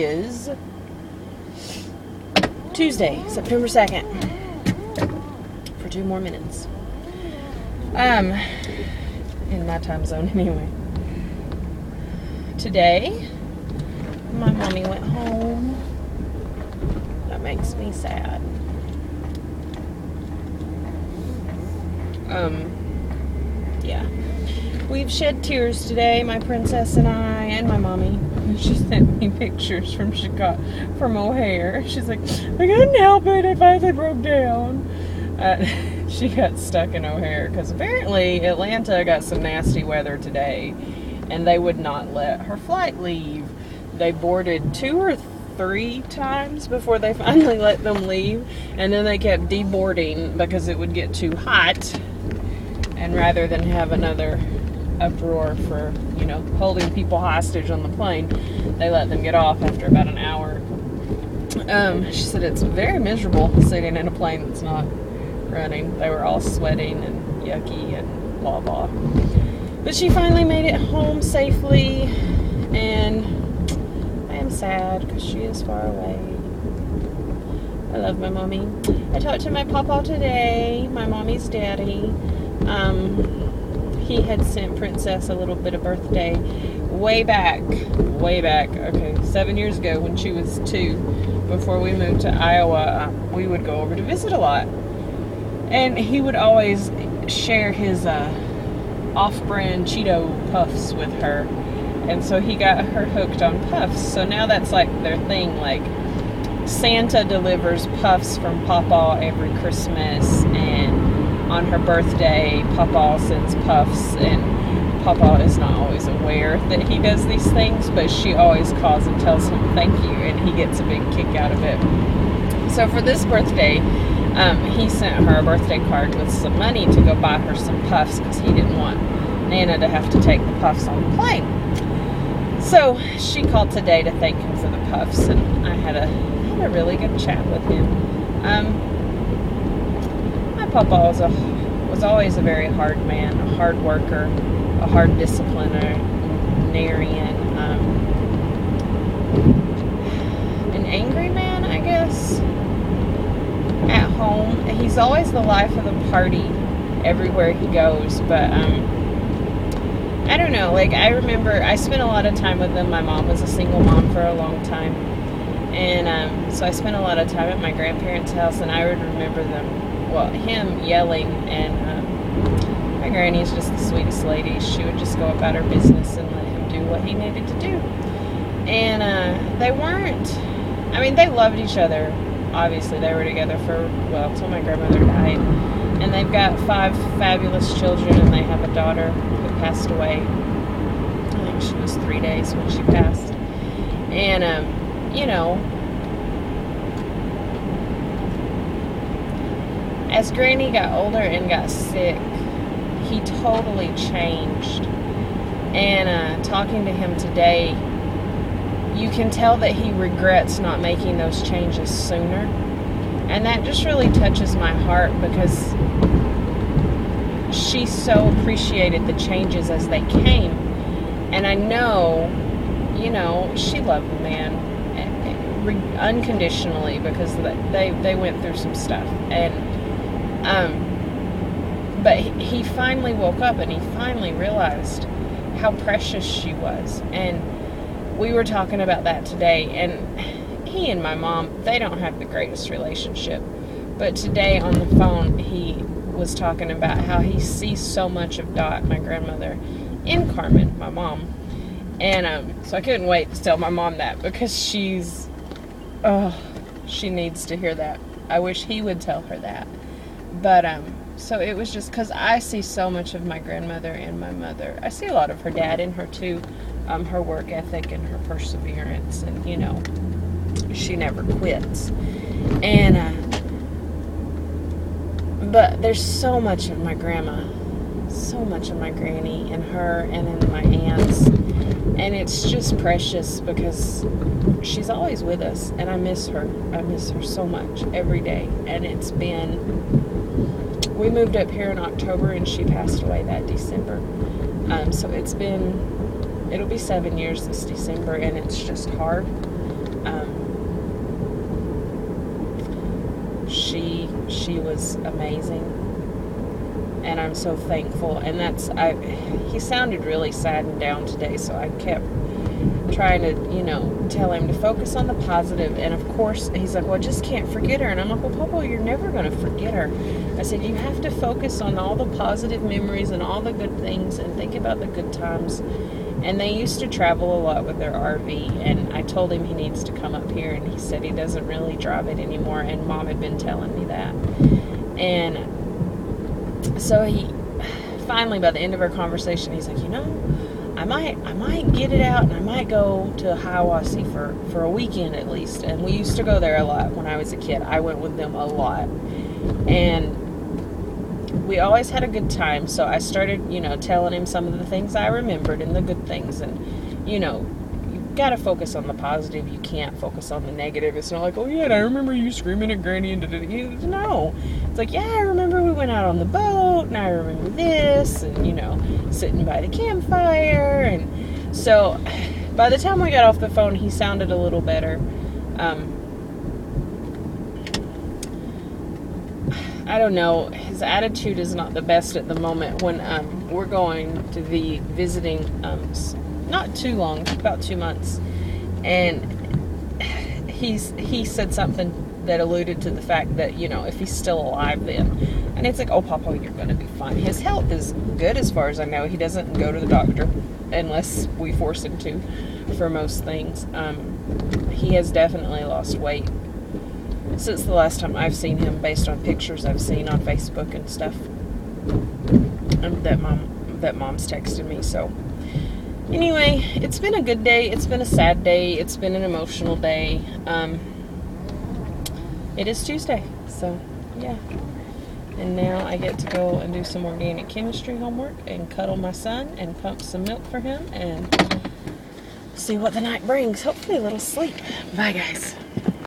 is Tuesday, September 2nd. For 2 more minutes. In my time zone anyway. Today, my mommy went home. That makes me sad. Yeah. We've shed tears today, my princess and I, and my mommy. She sent me pictures from O'Hare. She's like, I couldn't help it, I finally broke down. She got stuck in O'Hare because apparently Atlanta got some nasty weather today, and they would not let her flight leave. They boarded 2 or 3 times before they finally let them leave, and then they kept deboarding because it would get too hot. And rather than have another uproar for, holding people hostage on the plane, they let them get off after about an hour. She said it's very miserable sitting in a plane that's not running. They were all sweating and yucky and blah blah. But she finally made it home safely, and I am sad because she is far away. I love my mommy. I talked to my papa today, my mommy's daddy. He had sent Princess a little bit of birthday way back, okay, 7 years ago when she was 2, before we moved to Iowa. We would go over to visit a lot, and he would always share his off-brand Cheeto Puffs with her, and so he got her hooked on Puffs. So now that's like their thing, like Santa delivers Puffs from Papa every Christmas, and on her birthday, Papa sends Puffs, and Papa is not always aware that he does these things, but she always calls and tells him thank you, and he gets a big kick out of it. So for this birthday, he sent her a birthday card with some money to go buy her some Puffs because he didn't want Nana to have to take the Puffs on the plane. So she called today to thank him for the Puffs, and I had a really good chat with him. Papa was always a very hard man, a hard worker, a hard discipliner, Narian, an angry man, I guess. At home, he's always the life of the party everywhere he goes, but I don't know, like I remember I spent a lot of time with them. My mom was a single mom for a long time, and so I spent a lot of time at my grandparents' house, and I would remember him yelling, and my granny's just the sweetest lady. She would just go about her business and let him do what he needed to do. And they loved each other. Obviously, they were together till my grandmother died. And they've got 5 fabulous children, and they have a daughter who passed away. I think she was 3 days when she passed. And, as Granny got older and got sick, he totally changed. And talking to him today, you can tell that he regrets not making those changes sooner. And that just really touches my heart because she so appreciated the changes as they came. And I know, she loved the man unconditionally because they went through some stuff. And but he finally woke up and he finally realized how precious she was. And we were talking about that today, and he and my mom, they don't have the greatest relationship. But today on the phone, he was talking about how he sees so much of Dot, my grandmother, in Carmen, my mom. And so I couldn't wait to tell my mom that because she needs to hear that. I wish he would tell her that. But so it was just because I see so much of my grandmother and my mother. I see a lot of her dad in her too, her work ethic and her perseverance, and she never quits. And but there's so much of my grandma, so much of my granny and her, and then my aunts, and it's just precious because she's always with us, and I miss her so much every day. And we moved up here in October, and she passed away that December. So it'll be 7 years this December, and it's just hard she was amazing, and I'm so thankful. And he sounded really sad and down today, so I kept trying to, tell him to focus on the positive. And of course, he's like, well, I just can't forget her. And I'm like, well, Papa, you're never going to forget her. I said, you have to focus on all the positive memories and all the good things and think about the good times. And they used to travel a lot with their RV, and I told him he needs to come up here, and he said he doesn't really drive it anymore, and Mom had been telling me that. And so he finally, by the end of our conversation, he's like, I might get it out, and I might go to Hiawassee for a weekend at least. And we used to go there a lot when I was a kid. I went with them a lot, and we always had a good time. So I started, telling him some of the things I remembered and the good things. And, you got to focus on the positive. You can't focus on the negative. It's not like, oh, yeah, I remember you screaming at Granny and da-da-da. No. It's like, yeah, I remember we went out on the boat, and I remember this, and, sitting by the campfire. And so by the time we got off the phone, he sounded a little better. I don't know. His attitude is not the best at the moment. When we're going to be visiting, not too long, about 2 months, and he said something that alluded to the fact that, if he's still alive then. And it's like, oh, Papa, you're going to be fine. His health is good as far as I know. He doesn't go to the doctor unless we force him to for most things. He has definitely lost weight since the last time I've seen him, based on pictures I've seen on Facebook and stuff that Mom's texted me. So anyway, it's been a good day. It's been a sad day. It's been an emotional day. It is Tuesday, so yeah. And now I get to go and do some organic chemistry homework and cuddle my son and pump some milk for him and see what the night brings. Hopefully a little sleep. Bye, guys.